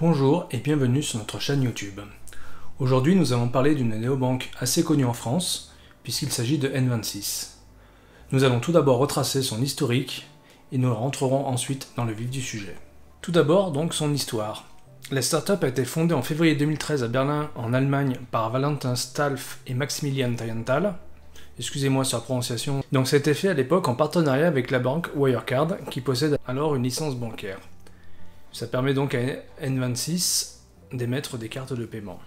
Bonjour et bienvenue sur notre chaîne YouTube. Aujourd'hui nous allons parler d'une néobanque assez connue en France, puisqu'il s'agit de N26. Nous allons tout d'abord retracer son historique et nous rentrerons ensuite dans le vif du sujet. Tout d'abord donc son histoire. La startup a été fondée en février 2013 à Berlin en Allemagne par Valentin Stalf et Maximilian Taillenthal. Excusez-moi sur la prononciation. Donc ça a été fait à l'époque en partenariat avec la banque Wirecard qui possède alors une licence bancaire. Ça permet donc à N26 d'émettre des cartes de paiement.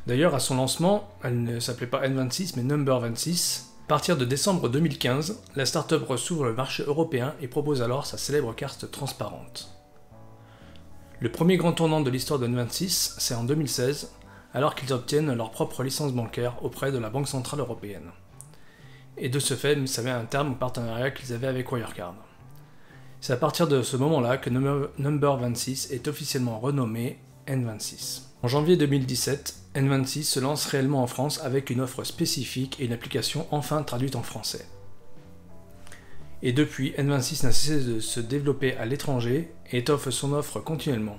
D'ailleurs, à son lancement, elle ne s'appelait pas N26 mais Number26. À partir de décembre 2015, la startup s'ouvre le marché européen et propose alors sa célèbre carte transparente. Le premier grand tournant de l'histoire de N26, c'est en 2016, alors qu'ils obtiennent leur propre licence bancaire auprès de la Banque Centrale Européenne. Et de ce fait, ça met un terme au partenariat qu'ils avaient avec Wirecard. C'est à partir de ce moment-là que Number26 est officiellement renommé N26. En janvier 2017, N26 se lance réellement en France avec une offre spécifique et une application enfin traduite en français. Et depuis, N26 n'a cessé de se développer à l'étranger et étoffe son offre continuellement.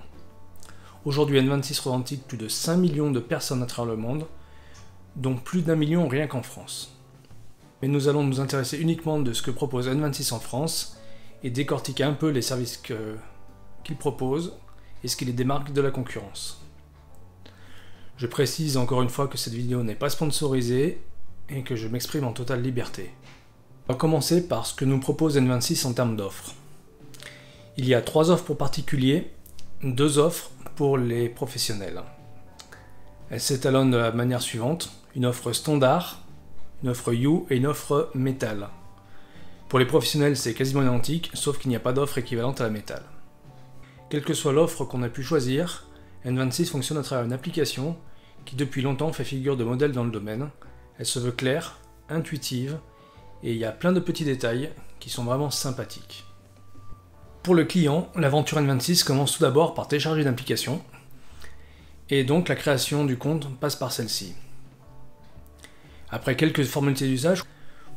Aujourd'hui, N26 revendique plus de 5 millions de personnes à travers le monde, dont plus d'1 million rien qu'en France. Mais nous allons nous intéresser uniquement de ce que propose N26 en France et décortiquer un peu les services qu'il propose et ce qui les démarque de la concurrence. Je précise encore une fois que cette vidéo n'est pas sponsorisée et que je m'exprime en totale liberté. On va commencer par ce que nous propose N26 en termes d'offres. Il y a 3 offres pour particuliers, 2 offres pour les professionnels. Elles s'étalonnent de la manière suivante, une offre standard, une offre You et une offre Metal. Pour les professionnels, c'est quasiment identique, sauf qu'il n'y a pas d'offre équivalente à la Metal. Quelle que soit l'offre qu'on a pu choisir, N26 fonctionne à travers une application qui depuis longtemps fait figure de modèle dans le domaine. Elle se veut claire, intuitive, et il y a plein de petits détails qui sont vraiment sympathiques. Pour le client, l'aventure N26 commence tout d'abord par télécharger une application, et donc la création du compte passe par celle-ci. Après quelques formalités d'usage,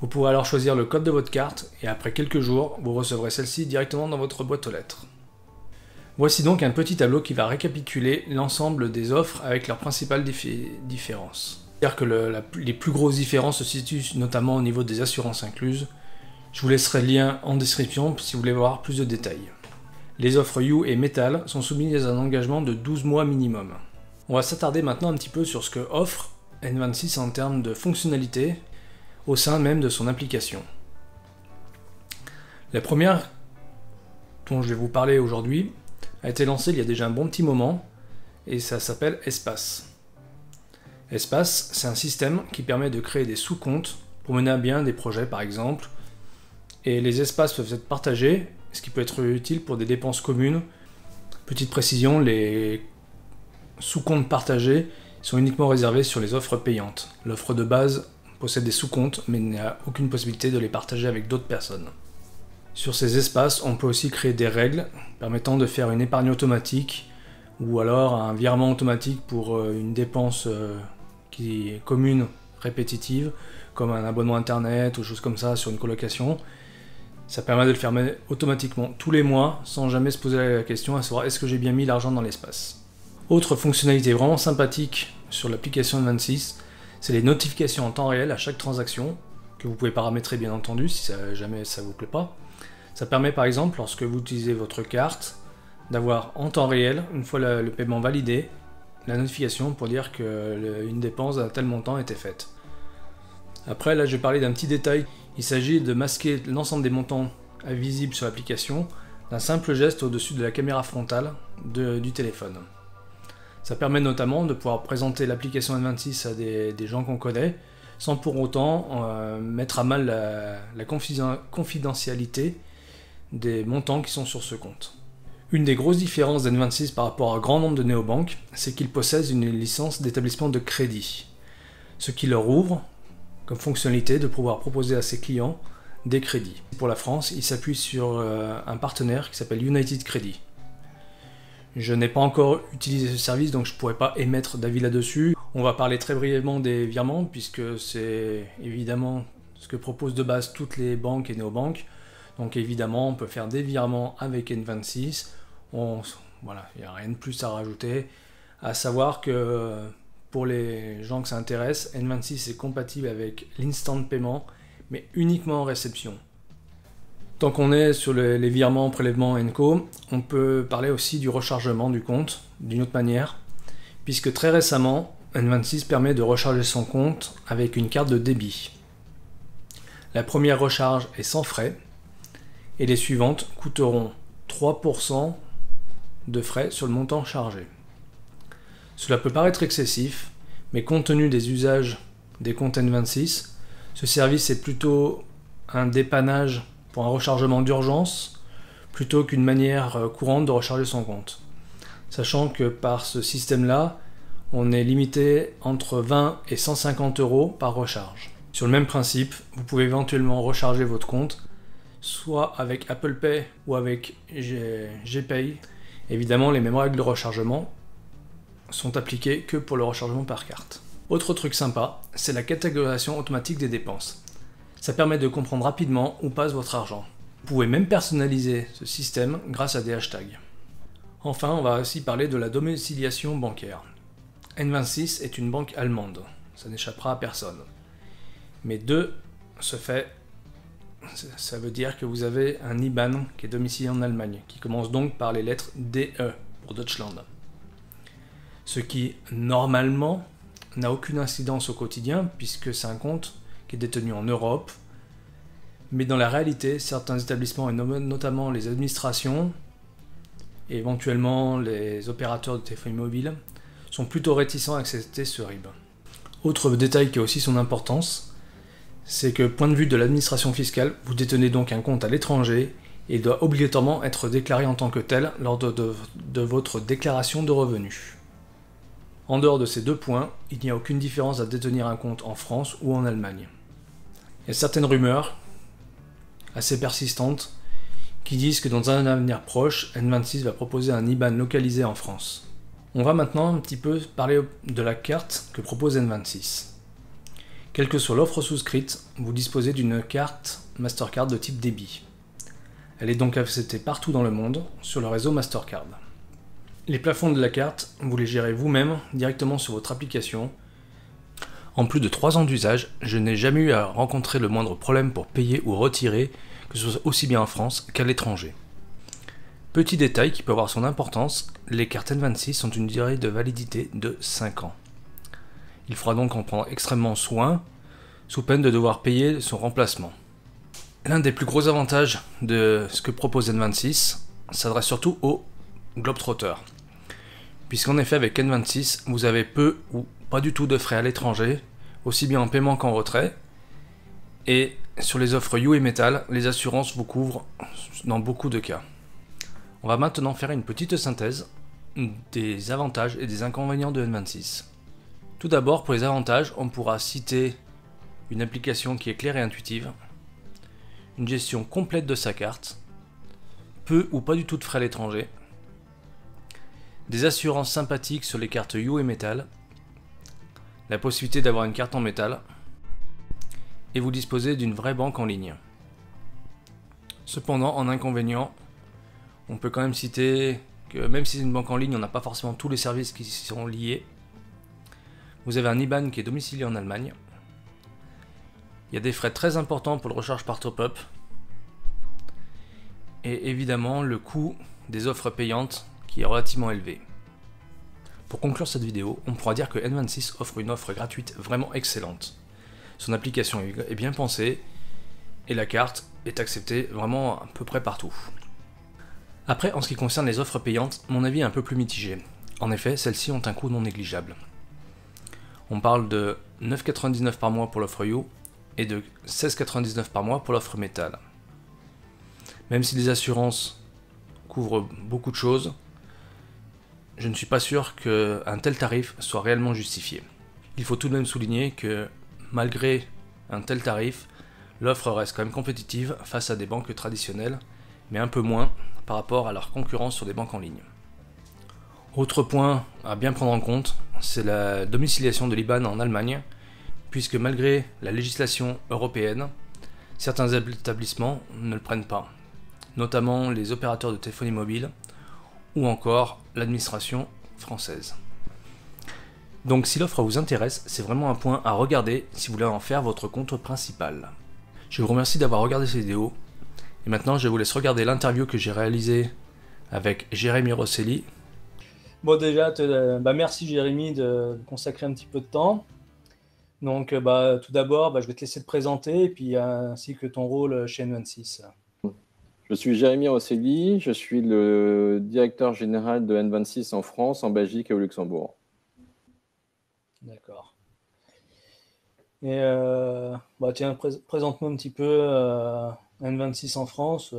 vous pourrez alors choisir le code de votre carte et après quelques jours, vous recevrez celle-ci directement dans votre boîte aux lettres. Voici donc un petit tableau qui va récapituler l'ensemble des offres avec leurs principales différences. C'est-à-dire que les plus grosses différences se situent notamment au niveau des assurances incluses. Je vous laisserai le lien en description si vous voulez voir plus de détails. Les offres You et Metal sont soumises à un engagement de 12 mois minimum. On va s'attarder maintenant un petit peu sur ce que offre N26 en termes de fonctionnalité au sein même de son application. La première dont je vais vous parler aujourd'hui a été lancée il y a déjà un bon petit moment et ça s'appelle Espace. Espace, c'est un système qui permet de créer des sous-comptes pour mener à bien des projets par exemple, et les espaces peuvent être partagés, ce qui peut être utile pour des dépenses communes. Petite précision, les sous-comptes partagés sont uniquement réservés sur les offres payantes. L'offre de base possède des sous-comptes, mais il n'y a aucune possibilité de les partager avec d'autres personnes. Sur ces espaces, on peut aussi créer des règles permettant de faire une épargne automatique ou alors un virement automatique pour une dépense qui est commune, répétitive, comme un abonnement internet ou choses comme ça sur une colocation. Ça permet de le faire automatiquement tous les mois sans jamais se poser la question à savoir est-ce que j'ai bien mis l'argent dans l'espace. Autre fonctionnalité vraiment sympathique sur l'application N26, c'est les notifications en temps réel à chaque transaction, que vous pouvez paramétrer bien entendu si jamais ça ne vous plaît pas. Ça permet par exemple, lorsque vous utilisez votre carte, d'avoir en temps réel, une fois le paiement validé, la notification pour dire qu'une dépense d'un tel montant était faite. Après là je vais parler d'un petit détail, il s'agit de masquer l'ensemble des montants invisibles sur l'application d'un simple geste au-dessus de la caméra frontale du téléphone. Ça permet notamment de pouvoir présenter l'application N26 à des gens qu'on connaît, sans pour autant mettre à mal la confidentialité des montants qui sont sur ce compte. Une des grosses différences d'N26 par rapport à un grand nombre de néobanques, c'est qu'ils possèdent une licence d'établissement de crédit, ce qui leur ouvre comme fonctionnalité de pouvoir proposer à ses clients des crédits. Pour la France, ils s'appuient sur un partenaire qui s'appelle United Credit. Je n'ai pas encore utilisé ce service, donc je ne pourrais pas émettre d'avis là-dessus. On va parler très brièvement des virements, puisque c'est évidemment ce que proposent de base toutes les banques et néobanques. Donc évidemment, on peut faire des virements avec N26. Voilà, il n'y a rien de plus à rajouter. À savoir que pour les gens que ça intéresse, N26 est compatible avec l'instant paiement, mais uniquement en réception. Tant qu'on est sur les virements, prélèvements et co, on peut parler aussi du rechargement du compte d'une autre manière, puisque très récemment, N26 permet de recharger son compte avec une carte de débit. La première recharge est sans frais, et les suivantes coûteront 3% de frais sur le montant chargé. Cela peut paraître excessif, mais compte tenu des usages des comptes N26, ce service est plutôt un dépannage pour un rechargement d'urgence plutôt qu'une manière courante de recharger son compte. Sachant que par ce système-là, on est limité entre 20 et 150 € par recharge. Sur le même principe, vous pouvez éventuellement recharger votre compte, soit avec Apple Pay ou avec GPay. Évidemment, les mêmes règles de rechargement sont appliquées que pour le rechargement par carte. Autre truc sympa, c'est la catégorisation automatique des dépenses. Ça permet de comprendre rapidement où passe votre argent. Vous pouvez même personnaliser ce système grâce à des hashtags. Enfin, on va aussi parler de la domiciliation bancaire. N26 est une banque allemande, ça n'échappera à personne. Mais ça veut dire que vous avez un IBAN qui est domicilié en Allemagne, qui commence donc par les lettres DE pour Deutschland. Ce qui, normalement, n'a aucune incidence au quotidien, puisque c'est un compte qui est détenu en Europe. Mais dans la réalité, certains établissements, et notamment les administrations, et éventuellement les opérateurs de téléphonie mobile, sont plutôt réticents à accepter ce RIB. Autre détail qui a aussi son importance, c'est que, point de vue de l'administration fiscale, vous détenez donc un compte à l'étranger et il doit obligatoirement être déclaré en tant que tel lors de votre déclaration de revenus. En dehors de ces deux points, il n'y a aucune différence à détenir un compte en France ou en Allemagne. Il y a certaines rumeurs, assez persistantes, qui disent que dans un avenir proche, N26 va proposer un IBAN localisé en France. On va maintenant un petit peu parler de la carte que propose N26. Quelle que soit l'offre souscrite, vous disposez d'une carte Mastercard de type débit. Elle est donc acceptée partout dans le monde sur le réseau Mastercard. Les plafonds de la carte, vous les gérez vous-même directement sur votre application. En plus de 3 ans d'usage, je n'ai jamais eu à rencontrer le moindre problème pour payer ou retirer, que ce soit aussi bien en France qu'à l'étranger. Petit détail qui peut avoir son importance, les cartes N26 ont une durée de validité de 5 ans. Il faudra donc en prendre extrêmement soin, sous peine de devoir payer son remplacement. L'un des plus gros avantages de ce que propose N26 s'adresse surtout aux globetrotters. Puisqu'en effet avec N26, vous avez peu ou pas du tout de frais à l'étranger, aussi bien en paiement qu'en retrait, et sur les offres You et Metal, les assurances vous couvrent dans beaucoup de cas. On va maintenant faire une petite synthèse des avantages et des inconvénients de N26. Tout d'abord, pour les avantages, on pourra citer une application qui est claire et intuitive, une gestion complète de sa carte, peu ou pas du tout de frais à l'étranger, des assurances sympathiques sur les cartes You et Metal, la possibilité d'avoir une carte en métal, et vous disposez d'une vraie banque en ligne. Cependant, en inconvénient, on peut quand même citer que même si c'est une banque en ligne, on n'a pas forcément tous les services qui y sont liés. Vous avez un IBAN qui est domicilié en Allemagne. Il y a des frais très importants pour le recharge par top-up. Et évidemment, le coût des offres payantes qui est relativement élevé. Pour conclure cette vidéo, on pourra dire que N26 offre une offre gratuite vraiment excellente. Son application est bien pensée et la carte est acceptée vraiment à peu près partout. Après, en ce qui concerne les offres payantes, mon avis est un peu plus mitigé. En effet, celles-ci ont un coût non négligeable. On parle de 9,99 € par mois pour l'offre You et de 16,99 € par mois pour l'offre Metal. Même si les assurances couvrent beaucoup de choses, je ne suis pas sûr qu'un tel tarif soit réellement justifié. Il faut tout de même souligner que malgré un tel tarif, l'offre reste quand même compétitive face à des banques traditionnelles, mais un peu moins par rapport à leur concurrence sur des banques en ligne. Autre point à bien prendre en compte, c'est la domiciliation de l'IBAN en Allemagne, puisque malgré la législation européenne, certains établissements ne le prennent pas, notamment les opérateurs de téléphonie mobile ou encore l'administration française. Donc si l'offre vous intéresse, c'est vraiment un point à regarder si vous voulez en faire votre compte principal. Je vous remercie d'avoir regardé cette vidéo, et maintenant je vous laisse regarder l'interview que j'ai réalisée avec Jérémy Rosselli. Bon déjà, merci Jérémy de consacrer un petit peu de temps. Donc tout d'abord, je vais te laisser te présenter, et puis ainsi que ton rôle chez N26. Je suis Jérémy Rosselli, je suis le directeur général de N26 en France, en Belgique et au Luxembourg. D'accord. Et tiens, présente-nous un petit peu N26 en France,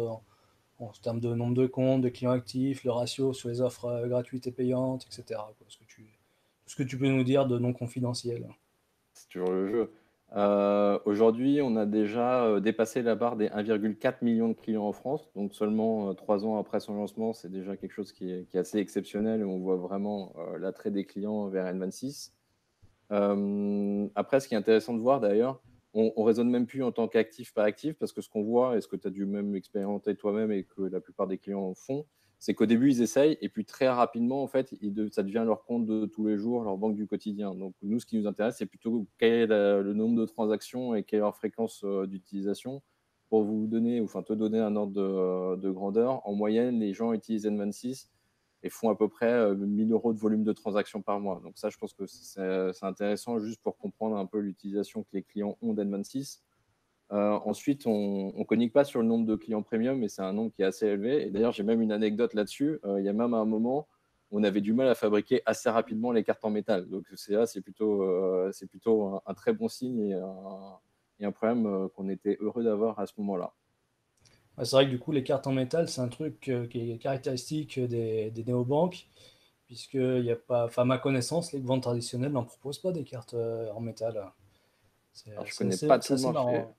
en termes de nombre de comptes, de clients actifs, le ratio sur les offres gratuites et payantes, etc. Quoi. Ce que tu peux nous dire de non confidentiel. C'est toujours le jeu. Aujourd'hui, on a déjà dépassé la barre des 1,4 million de clients en France. Donc seulement 3 ans après son lancement, c'est déjà quelque chose qui est assez exceptionnel et on voit vraiment l'attrait des clients vers N26. Après, ce qui est intéressant de voir d'ailleurs, on raisonne même plus en tant qu'actif par actif parce que ce qu'on voit et ce que tu as dû même expérimenter toi-même et que la plupart des clients font, c'est qu'au début, ils essayent et puis très rapidement, en fait, ça devient leur compte de tous les jours, leur banque du quotidien. Donc, nous, ce qui nous intéresse, c'est plutôt quel est le nombre de transactions et quelle est leur fréquence d'utilisation. Pour vous donner, enfin, te donner un ordre de grandeur, en moyenne, les gens utilisent N26 et font à peu près 1 000 € de volume de transactions par mois. Donc ça, je pense que c'est intéressant juste pour comprendre un peu l'utilisation que les clients ont d'N26. Ensuite, on ne communique pas sur le nombre de clients premium, mais c'est un nombre qui est assez élevé. Et d'ailleurs, j'ai même une anecdote là-dessus. Il y a même un moment, on avait du mal à fabriquer assez rapidement les cartes en métal. Donc c'est plutôt un très bon signe et un problème qu'on était heureux d'avoir à ce moment-là. Ouais, c'est vrai que du coup, les cartes en métal, c'est un truc qui est caractéristique des néobanques, puisque il y a pas, enfin, à ma connaissance, les ventes traditionnelles n'en proposent pas des cartes en métal. Alors, je connais pas C'est tout le assez marché. marrant.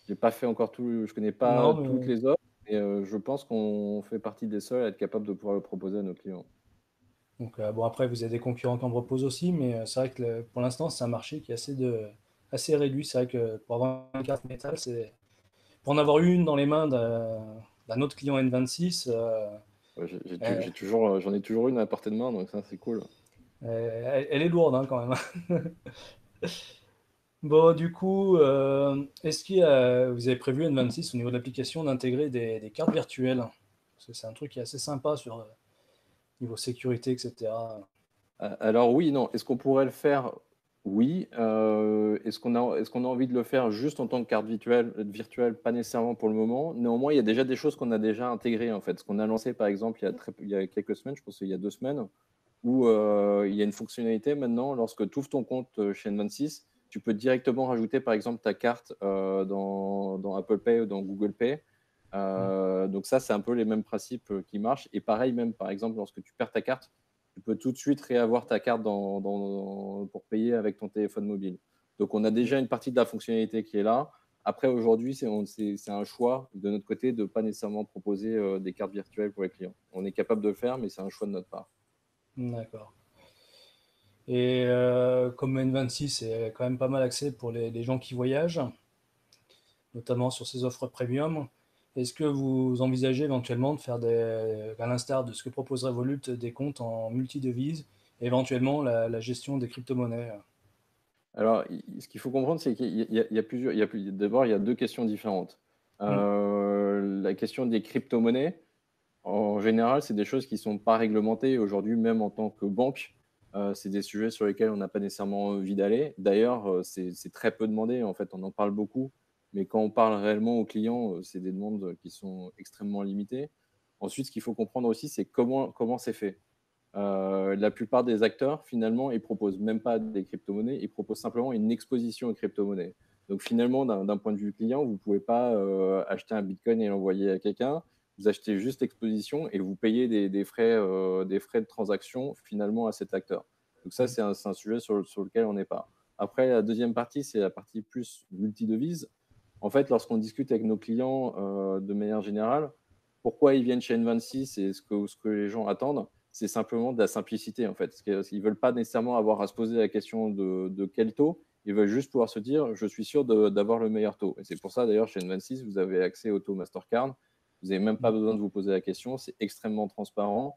J'ai pas fait encore tout, je connais pas Non, toutes mais les offres, mais je pense qu'on fait partie des seuls à être capable de pouvoir le proposer à nos clients. donc après, vous avez des concurrents qui en proposent aussi, mais c'est vrai que pour l'instant, c'est un marché qui est assez réduit. C'est vrai que pour avoir une carte métal, pour en avoir une dans les mains d'un autre client N26, Ouais, elle, j'en ai toujours une à portée de main, donc ça, c'est cool. elle est lourde hein, quand même. Bon, du coup, est-ce que vous avez prévu N26 au niveau de l'application d'intégrer des cartes virtuelles? Parce que c'est un truc qui est assez sympa sur niveau sécurité, etc. Alors oui, non. Est-ce qu'on pourrait le faire? Oui. Est-ce qu'on a envie de le faire juste en tant que carte virtuelle? Pas nécessairement pour le moment. Néanmoins, il y a déjà des choses qu'on a déjà intégrées en fait. Ce qu'on a lancé par exemple il y a quelques semaines, je pense qu'il y a 2 semaines, où il y a une fonctionnalité maintenant, lorsque tu ouvres ton compte chez N26, tu peux directement rajouter par exemple ta carte dans Apple Pay ou dans Google Pay. Mm. Donc ça, c'est un peu les mêmes principes qui marchent. Et pareil, même par exemple, lorsque tu perds ta carte, tu peux tout de suite réavoir ta carte pour payer avec ton téléphone mobile. Donc on a déjà une partie de la fonctionnalité qui est là. Après, aujourd'hui, c'est un choix de notre côté de ne pas nécessairement proposer des cartes virtuelles pour les clients. On est capable de le faire, mais c'est un choix de notre part. D'accord. Et comme N26 est quand même pas mal axé pour les gens qui voyagent, notamment sur ces offres premium, est-ce que vous envisagez éventuellement de faire à l'instar de ce que propose Revolut, des comptes en multidevises, et éventuellement la gestion des crypto-monnaies? Alors, ce qu'il faut comprendre, c'est qu'il y a plusieurs. D'abord, il y a deux questions différentes. Mm. La question des crypto-monnaies, en général, c'est des choses qui ne sont pas réglementées. Aujourd'hui, même en tant que banque, c'est des sujets sur lesquels on n'a pas nécessairement envie d'aller. D'ailleurs, c'est très peu demandé. En fait, on en parle beaucoup. Mais quand on parle réellement aux clients, c'est des demandes qui sont extrêmement limitées. Ensuite, ce qu'il faut comprendre aussi, c'est comment c'est fait. La plupart des acteurs, finalement, ils proposent même pas des crypto-monnaies, ils proposent simplement une exposition aux crypto-monnaies. Donc finalement, d'un point de vue client, vous ne pouvez pas acheter un bitcoin et l'envoyer à quelqu'un. Vous achetez juste l'exposition et vous payez des frais de transaction finalement à cet acteur. Donc ça, Mm. c'est un sujet sur lequel on n'est pas. Après, la deuxième partie, c'est la partie plus multidevise. En fait, lorsqu'on discute avec nos clients de manière générale, pourquoi ils viennent chez N26 et ce que les gens attendent, c'est simplement de la simplicité en fait. Ils ne veulent pas nécessairement avoir à se poser la question de quel taux, ils veulent juste pouvoir se dire je suis sûr d'avoir le meilleur taux. Et c'est pour ça d'ailleurs chez N26, vous avez accès au taux Mastercard. Vous n'avez même pas Mm. besoin de vous poser la question, c'est extrêmement transparent.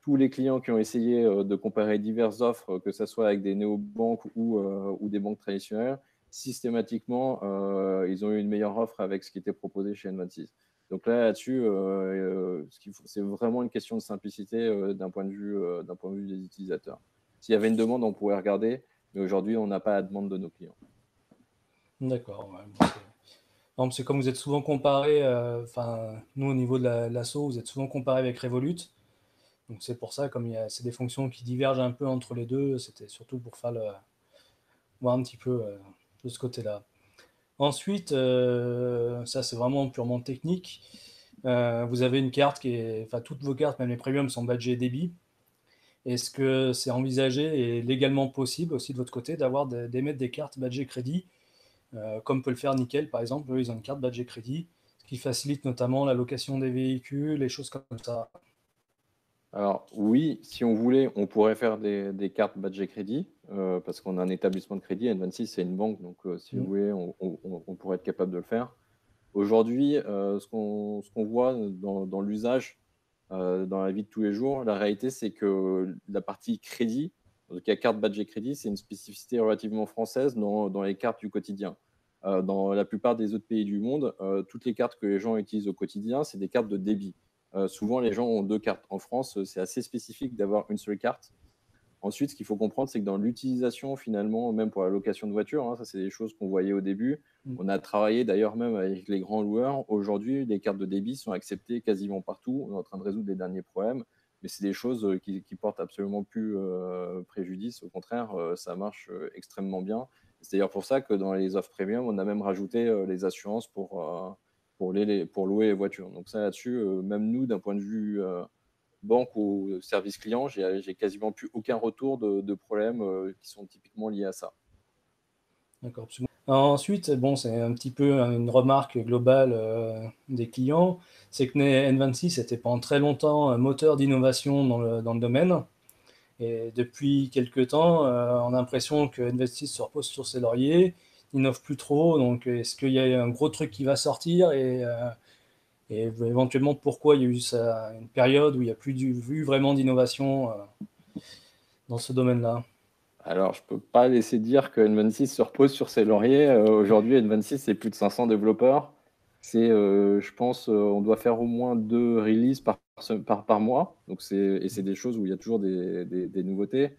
tous les clients qui ont essayé de comparer diverses offres, que ce soit avec des néobanques ou des banques traditionnelles, systématiquement, ils ont eu une meilleure offre avec ce qui était proposé chez N26. Donc là-dessus, c'est vraiment une question de simplicité d'un point de vue des utilisateurs. S'il y avait une demande, on pourrait regarder, mais aujourd'hui, on n'a pas la demande de nos clients. D'accord. Ouais. Non, c'est comme vous êtes souvent comparé, enfin, nous au niveau de l'asso, vous êtes souvent comparé avec Revolut. Donc c'est pour ça, comme c'est des fonctions qui divergent un peu entre les deux, c'était surtout pour voir un petit peu de ce côté-là. Ensuite, ça c'est vraiment purement technique. Vous avez une carte enfin toutes vos cartes, même les premium, sont badgées débit. Est-ce que c'est envisagé et légalement possible aussi de votre côté d'émettre des cartes badgées crédit, comme peut le faire Nickel par exemple? Eux, ils ont une carte badgée crédit, ce qui facilite notamment la location des véhicules, les choses comme ça. Alors oui, si on voulait, on pourrait faire des cartes badgées crédit, parce qu'on a un établissement de crédit. N26, c'est une banque, donc si vous Mm. voulez, on pourrait être capable de le faire. Aujourd'hui, ce qu'on voit dans l'usage, dans la vie de tous les jours, la réalité, c'est que la partie crédit, donc il y a carte badgée crédit, c'est une spécificité relativement française dans les cartes du quotidien. Dans la plupart des autres pays du monde, toutes les cartes que les gens utilisent au quotidien, c'est des cartes de débit. Souvent, les gens ont deux cartes. En France, c'est assez spécifique d'avoir une seule carte. Ensuite, ce qu'il faut comprendre, c'est que dans l'utilisation, finalement, même pour la location de voiture, hein, ça, c'est des choses qu'on voyait au début. Mm. On a travaillé d'ailleurs même avec les grands loueurs. Aujourd'hui, les cartes de débit sont acceptées quasiment partout. On est en train de résoudre les derniers problèmes, mais c'est des choses qui portent absolument plus préjudice. Au contraire, ça marche extrêmement bien. C'est d'ailleurs pour ça que dans les offres premium, on a même rajouté les assurances pour louer les voitures. Donc ça, là-dessus, même nous, d'un point de vue banque ou service client, j'ai quasiment plus aucun retour de problèmes qui sont typiquement liés à ça. D'accord. Ensuite, bon, c'est un petit peu une remarque globale des clients, c'est que N26 était pendant très longtemps un moteur d'innovation dans le domaine. Et depuis quelques temps, on a l'impression que N26 se repose sur ses lauriers, n'innove plus trop. Donc, est-ce qu'il y a un gros truc qui va sortir et éventuellement pourquoi il y a eu une période où il n'y a plus vu vraiment d'innovation dans ce domaine-là? Alors, je peux pas laisser dire que N26 se repose sur ses lauriers. Aujourd'hui, N26, c'est plus de 500 développeurs. Je pense, on doit faire au moins 2 releases par mois. Donc c'est des choses où il y a toujours des nouveautés.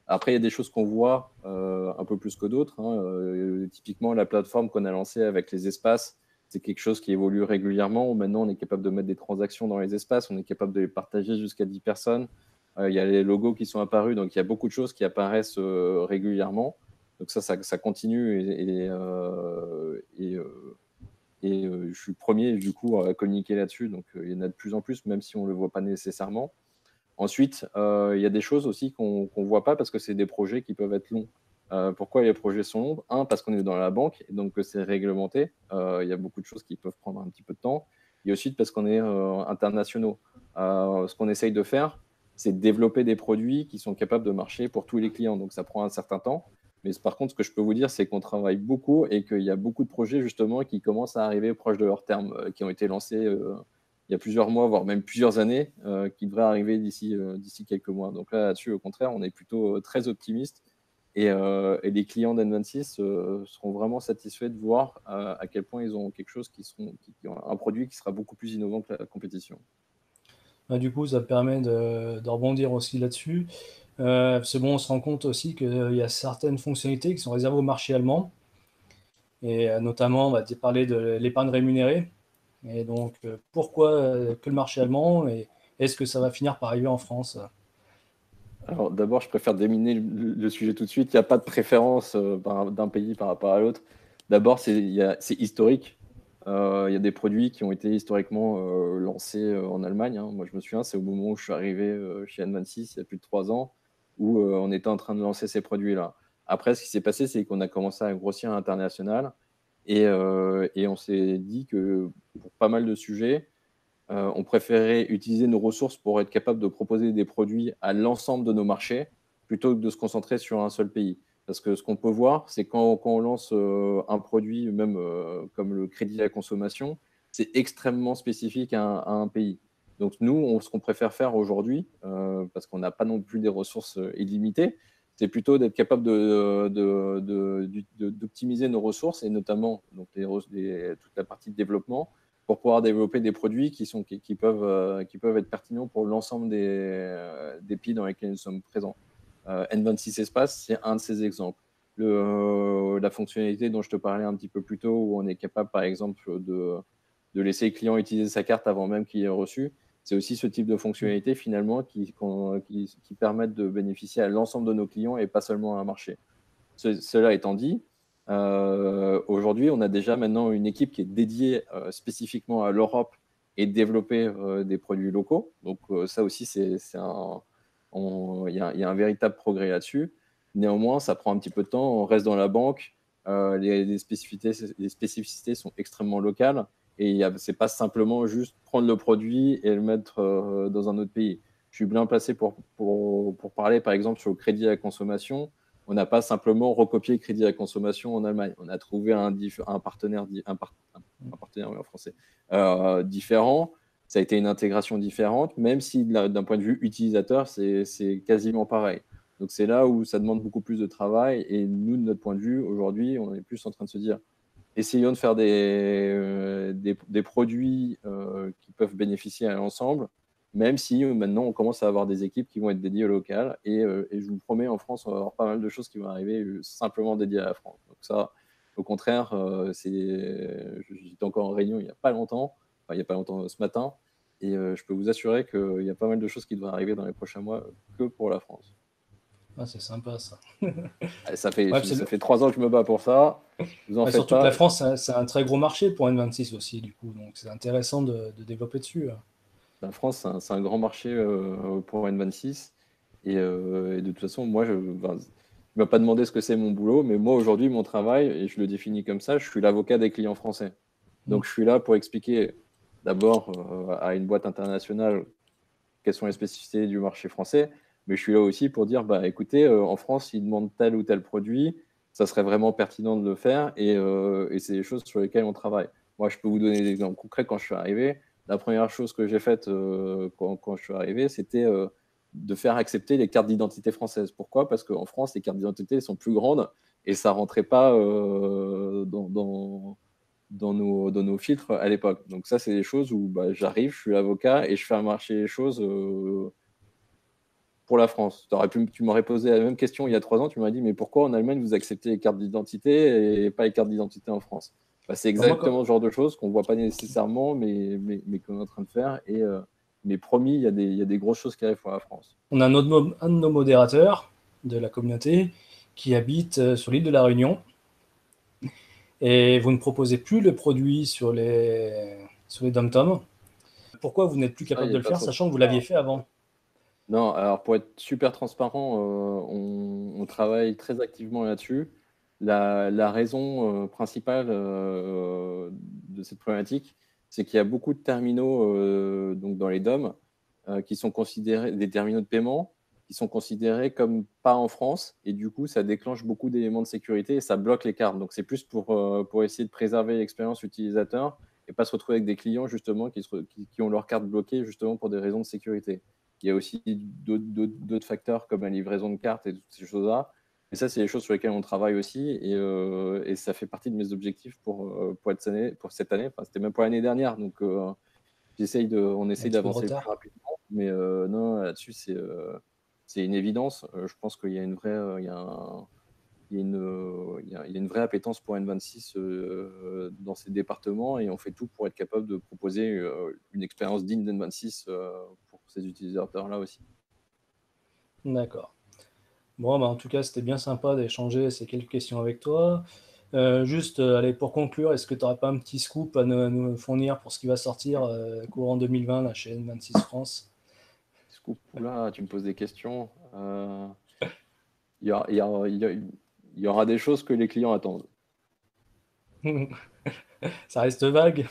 Après, il y a des choses qu'on voit un peu plus que d'autres, hein. Typiquement, la plateforme qu'on a lancée avec les espaces, c'est quelque chose qui évolue régulièrement. Maintenant, on est capable de mettre des transactions dans les espaces, on est capable de les partager jusqu'à 10 personnes. Il y a les logos qui sont apparus, donc il y a beaucoup de choses qui apparaissent régulièrement. Donc ça continue je suis le premier du coup à communiquer là-dessus. Donc il y en a de plus en plus, même si on ne le voit pas nécessairement. Ensuite, il y a des choses aussi qu'on ne voit pas parce que c'est des projets qui peuvent être longs. Pourquoi les projets sont longs? Un, parce qu'on est dans la banque et donc c'est réglementé. Il y a beaucoup de choses qui peuvent prendre un petit peu de temps. Et aussi parce qu'on est internationaux. Ce qu'on essaye de faire, c'est de développer des produits qui sont capables de marcher pour tous les clients. Donc ça prend un certain temps. Mais par contre, ce que je peux vous dire, c'est qu'on travaille beaucoup et qu'il y a beaucoup de projets justement qui commencent à arriver proche de leur terme, qui ont été lancés il y a plusieurs mois, voire même plusieurs années, qui devraient arriver d'ici quelques mois. Donc là-dessus, au contraire, on est plutôt très optimiste. Et les clients d'N26 seront vraiment satisfaits de voir à quel point ils ont quelque chose qui ont un produit qui sera beaucoup plus innovant que la compétition. Du coup, ça permet de rebondir aussi là-dessus. C'est bon, on se rend compte aussi qu'il y a certaines fonctionnalités qui sont réservées au marché allemand. Et notamment, on va parler de l'épargne rémunérée. Et donc, pourquoi que le marché allemand et est-ce que ça va finir par arriver en France? Alors d'abord, je préfère déminer le sujet tout de suite. Il n'y a pas de préférence d'un pays par rapport à l'autre. D'abord, c'est historique. Il y a des produits qui ont été historiquement lancés en Allemagne, hein. Moi, je me souviens, c'est au moment où je suis arrivé chez N26, il y a plus de 3 ans, où on était en train de lancer ces produits-là. Après, ce qui s'est passé, c'est qu'on a commencé à grossir à l'international et on s'est dit que pour pas mal de sujets, on préférait utiliser nos ressources pour être capable de proposer des produits à l'ensemble de nos marchés plutôt que de se concentrer sur un seul pays. Parce que ce qu'on peut voir, c'est quand on lance un produit, même comme le crédit à la consommation, c'est extrêmement spécifique à un pays. Donc nous, ce qu'on préfère faire aujourd'hui, parce qu'on n'a pas non plus des ressources illimitées, c'est plutôt d'être capable d'optimiser nos ressources, et notamment donc, toute la partie de développement, pour pouvoir développer des produits qui peuvent être pertinents pour l'ensemble des pays dans lesquels nous sommes présents. N26 Espace, c'est un de ces exemples. La fonctionnalité dont je te parlais un petit peu plus tôt, où on est capable, par exemple, de laisser le client utiliser sa carte avant même qu'il ait reçu, c'est aussi ce type de fonctionnalité finalement qui permettent de bénéficier à l'ensemble de nos clients et pas seulement à un marché. Cela étant dit, aujourd'hui, on a déjà maintenant une équipe qui est dédiée spécifiquement à l'Europe et développer des produits locaux. Donc ça aussi, il y a un véritable progrès là-dessus. Néanmoins, ça prend un petit peu de temps. On reste dans la banque. Les spécificités sont extrêmement locales. Et ce n'est pas simplement juste prendre le produit et le mettre dans un autre pays. Je suis bien placé pour parler, par exemple, sur le crédit à la consommation. On n'a pas simplement recopié le crédit à la consommation en Allemagne. On a trouvé un partenaire, oui, en français, différent. Ça a été une intégration différente, même si d'un point de vue utilisateur, c'est quasiment pareil. Donc c'est là où ça demande beaucoup plus de travail. Et nous, de notre point de vue, aujourd'hui, on est plus en train de se dire, essayons de faire des produits qui peuvent bénéficier à l'ensemble, même si maintenant on commence à avoir des équipes qui vont être dédiées au local. Et je vous promets, en France, on va avoir pas mal de choses qui vont arriver simplement dédiées à la France. Donc ça, au contraire, j'étais encore en réunion il n'y a pas longtemps, enfin il n'y a pas longtemps, ce matin, et je peux vous assurer qu'il y a pas mal de choses qui devraient arriver dans les prochains mois que pour la France. Ah, c'est sympa ça. Ça fait Ouais, 3 ans que je me bats pour ça. Vous en faites surtout que pas. la France, c'est un très gros marché pour N26 aussi, du coup. Donc c'est intéressant de développer dessus. La France, c'est un grand marché pour N26. Et de toute façon, moi, je ne m'as pas demandé ce que c'est mon boulot, mais moi, aujourd'hui, mon travail, et je le définis comme ça, je suis l'avocat des clients français. Donc, je suis là pour expliquer d'abord à une boîte internationale quelles sont les spécificités du marché français, mais je suis là aussi pour dire, bah, écoutez, en France, ils demandent tel ou tel produit, ça serait vraiment pertinent de le faire, et c'est des choses sur lesquelles on travaille. Moi, je peux vous donner des exemples concrets. Quand je suis arrivé, la première chose que j'ai faite quand je suis arrivé, c'était de faire accepter les cartes d'identité françaises. Pourquoi? Parce qu'en France, les cartes d'identité sont plus grandes et ça ne rentrait pas dans nos filtres à l'époque. Donc ça, c'est des choses où bah, j'arrive, je suis avocat et je fais marcher les choses pour la France. Tu m'aurais posé la même question il y a 3 ans, tu m'as dit, mais pourquoi en Allemagne vous acceptez les cartes d'identité et pas les cartes d'identité en France? Bah, c'est Bah, moi, exactement ce genre de choses qu'on ne voit pas nécessairement, mais qu'on est en train de faire. Mais promis, il y a des grosses choses qui arrivent pour la France. on a un de nos modérateurs de la communauté qui habite sur l'île de la Réunion. Et vous ne proposez plus le produit sur les dom-toms. Pourquoi vous n'êtes plus Ça, il capable n'y de a le pas faire, trop de sachant que vous soucis. l'aviez fait avant? Non, alors pour être super transparent, on travaille très activement là-dessus. La raison principale de cette problématique, c'est qu'il y a beaucoup de terminaux donc dans les DOM qui sont considérés des terminaux de paiement qui sont considérés comme pas en France, et du coup ça déclenche beaucoup d'éléments de sécurité et ça bloque les cartes. Donc c'est plus pour essayer de préserver l'expérience utilisateur et pas se retrouver avec des clients justement qui ont leur carte bloquée justement pour des raisons de sécurité. Il y a aussi d'autres facteurs comme la livraison de cartes et toutes ces choses-là. Et ça, c'est les choses sur lesquelles on travaille aussi. Et ça fait partie de mes objectifs pour cette année. Enfin, c'était même pour l'année dernière. Donc, on essaye Un petit peu de d'avancer le plus retard. rapidement. Mais non, là-dessus, c'est une évidence. Je pense qu'il y a une vraie, il y a une vraie appétence pour N26 dans ces départements, et on fait tout pour être capable de proposer une expérience digne d'N26 pour ces utilisateurs-là aussi. D'accord. Bon, bah, en tout cas, c'était bien sympa d'échanger ces quelques questions avec toi. Juste, allez, pour conclure, est-ce que tu n'aurais pas un petit scoop à nous fournir pour ce qui va sortir courant 2020 là, chez N26 France? Scoop, là, tu me poses des questions. Il y aura, il y aura- il y aura des choses que les clients attendent. Ça reste vague.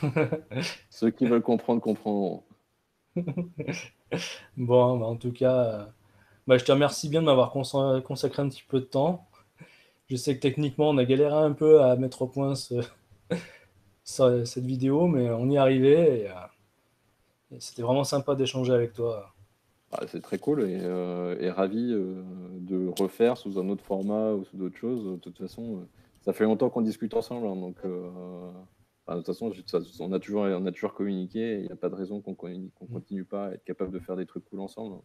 Ceux qui veulent comprendre comprendront. Bon, bah, en tout cas, bah, je te remercie bien de m'avoir consacré un petit peu de temps. Je sais que techniquement, on a galéré un peu à mettre au point cette vidéo, mais on y est arrivé. Et c'était vraiment sympa d'échanger avec toi. Ah, c'est très cool et ravi, de refaire sous un autre format ou sous d'autres choses. De toute façon, ça fait longtemps qu'on discute ensemble, hein, donc de toute façon, on a toujours communiqué et il y a pas de raison qu'on continue pas à être capable de faire des trucs cool ensemble.